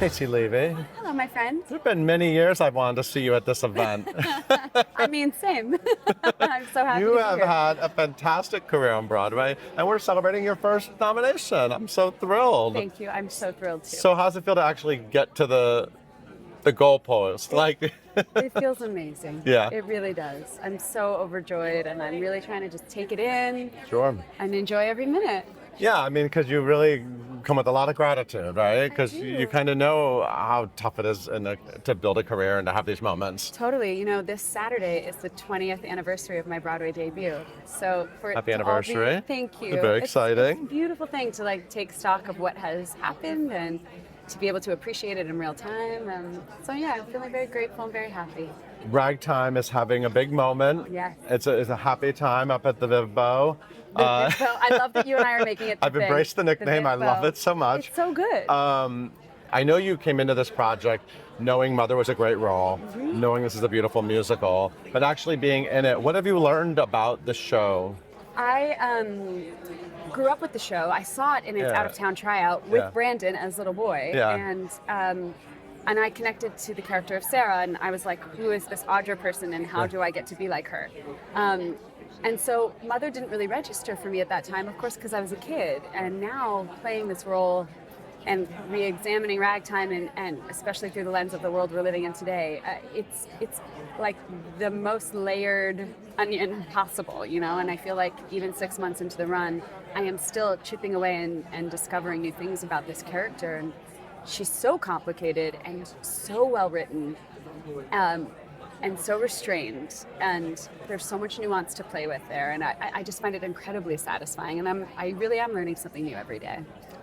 Caissie Levy. Hello, my friend. It's been many years I've wanted to see you at this event. I mean, same. I'm so happy You to be have here. had a fantastic career on Broadway, and we're celebrating your first nomination. I'm so thrilled. Thank you. I'm so thrilled too. So how's it feel to actually get to the goalpost? Like, It feels amazing. Yeah. It really does. I'm so overjoyed, and I'm really trying to just take it in Sure. and enjoy every minute. Yeah, I mean, because you really come with a lot of gratitude, right? Because do. you kind of know how tough it is to build a career and to have these moments. Totally. You know, this Saturday is the 20th anniversary of my Broadway debut. So for it Happy to all be- anniversary. Thank you. Very It's exciting. a beautiful thing to take stock of what has happened and to be able to appreciate it in real time. So yeah, I'm feeling very grateful and very happy. Ragtime is having a big moment. Yes. It's a happy time up at the Vivbo. So I love that you and I are making it. I've embraced the nickname. I love it so much. It's so good. I know you came into this project knowing Mother was a great role, knowing this is a beautiful musical, but actually being in it, what have you learned about the show? I grew up with the show. I saw it in its Yeah. out-of-town tryout with Yeah. Brandon as little boy, Yeah. and I connected to the character of Sarah, and I was like, who is this Audra person, and how do I get to be like her? And so Mother didn't really register for me at that time, of course, because I was a kid. And now playing this role and re-examining Ragtime, and especially through the lens of the world we're living in today, it's like the most layered onion possible, you know? And I feel like even 6 months into the run, I am still chipping away and discovering new things about this character. And she's so complicated and so well written. And so restrained, and there's so much nuance to play with there, and I just find it incredibly satisfying, and I really am learning something new every day.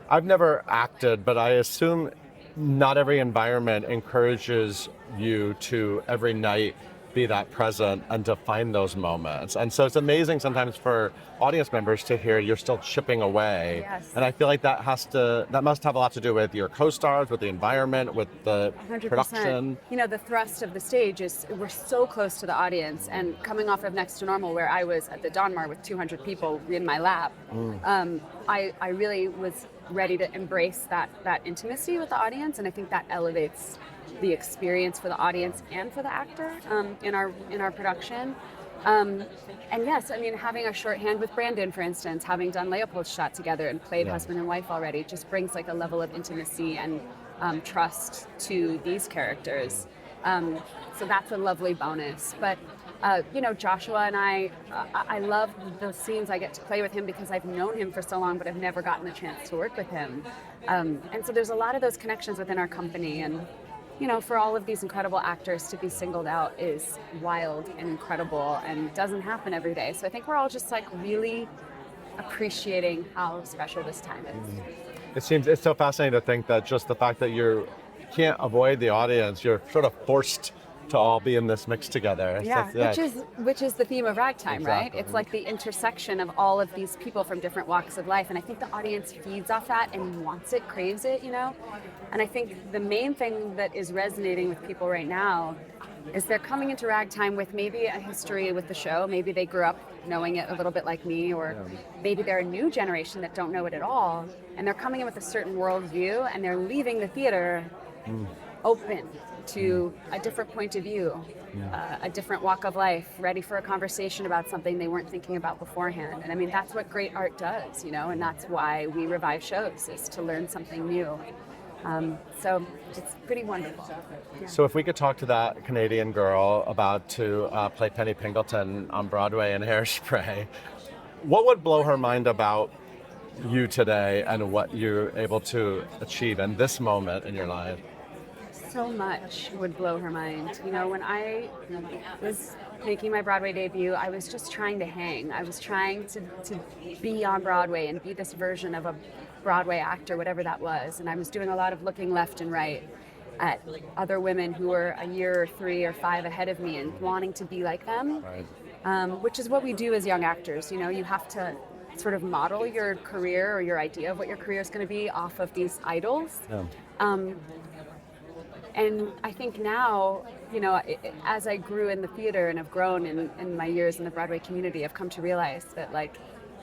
I've never acted, but I assume not every environment encourages you to every night be that present and to find those moments. And so it's amazing sometimes for audience members to hear you're still chipping away. Yes. And I feel like that must have a lot to do with your co-stars, with the environment, with the 100%. production. You know, the thrust of the stage is we're so close to the audience, and coming off of Next to Normal, where I was at the Donmar with 200 people in my lap, I really was ready to embrace that intimacy with the audience, and I think that elevates the experience for the audience and for the actor in our production. And yes, I mean, having a shorthand with Brandon, for instance, having done Leopold's shot together and played husband and wife already, just brings like a level of intimacy and trust to these characters. So that's a lovely bonus. But you know, Joshua and I love the scenes I get to play with him because I've known him for so long, but I've never gotten the chance to work with him. And so there's a lot of those connections within our company, and you know, for all of these incredible actors to be singled out is wild and incredible and doesn't happen every day. So I think we're all just like really appreciating how special this time is. It's so fascinating to think that just the fact that you can't avoid the audience, you're sort of forced to all be in this mix together. Yeah, which is the theme of Ragtime, Exactly. right? It's like the intersection of all of these people from different walks of life, and I think the audience feeds off that and wants it, craves it, you know? And I think the main thing that is resonating with people right now is they're coming into Ragtime with maybe a history with the show, maybe they grew up knowing it a little bit like me, or maybe they're a new generation that don't know it at all, and they're coming in with a certain worldview, and they're leaving the theater open to a different point of view, a different walk of life, ready for a conversation about something they weren't thinking about beforehand. And I mean, that's what great art does, you know, and that's why we revive shows, is to learn something new. So it's pretty wonderful. Yeah. So if we could talk to that Canadian girl about to play Penny Pingleton on Broadway in Hairspray, what would blow her mind about you today and what you're able to achieve in this moment in your life? So much would blow her mind. You know, when I was making my Broadway debut, I was just trying to hang. I was trying to be on Broadway and be this version of a Broadway actor, whatever that was. And I was doing a lot of looking left and right at other women who were a year or 3 or 5 ahead of me and wanting to be like them, which is what we do as young actors. You know, you have to sort of model your career or your idea of what your career is going to be off of these idols. And I think now, you know, as I grew in the theater and have grown in my years in the Broadway community, I've come to realize that, like,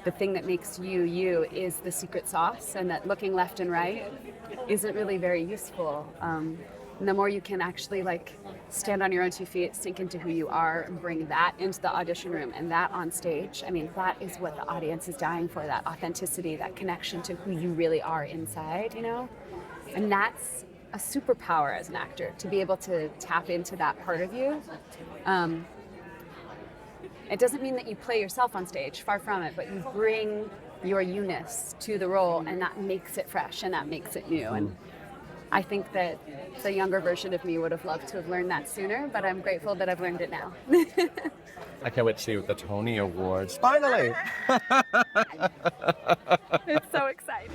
the thing that makes you you is the secret sauce, and that looking left and right isn't really very useful. And the more you can actually like stand on your own 2 feet, sink into who you are, and bring that into the audition room and that on stage, I mean, that is what the audience is dying for, that authenticity, that connection to who you really are inside, you know? And that's a superpower as an actor, to be able to tap into that part of you. It doesn't mean that you play yourself on stage, far from it, but you bring your you-ness to the role, and that makes it fresh and that makes it new. And I think that the younger version of me would have loved to have learned that sooner, but I'm grateful that I've learned it now. I can't wait to see you at the Tony Awards. Finally! It's so exciting.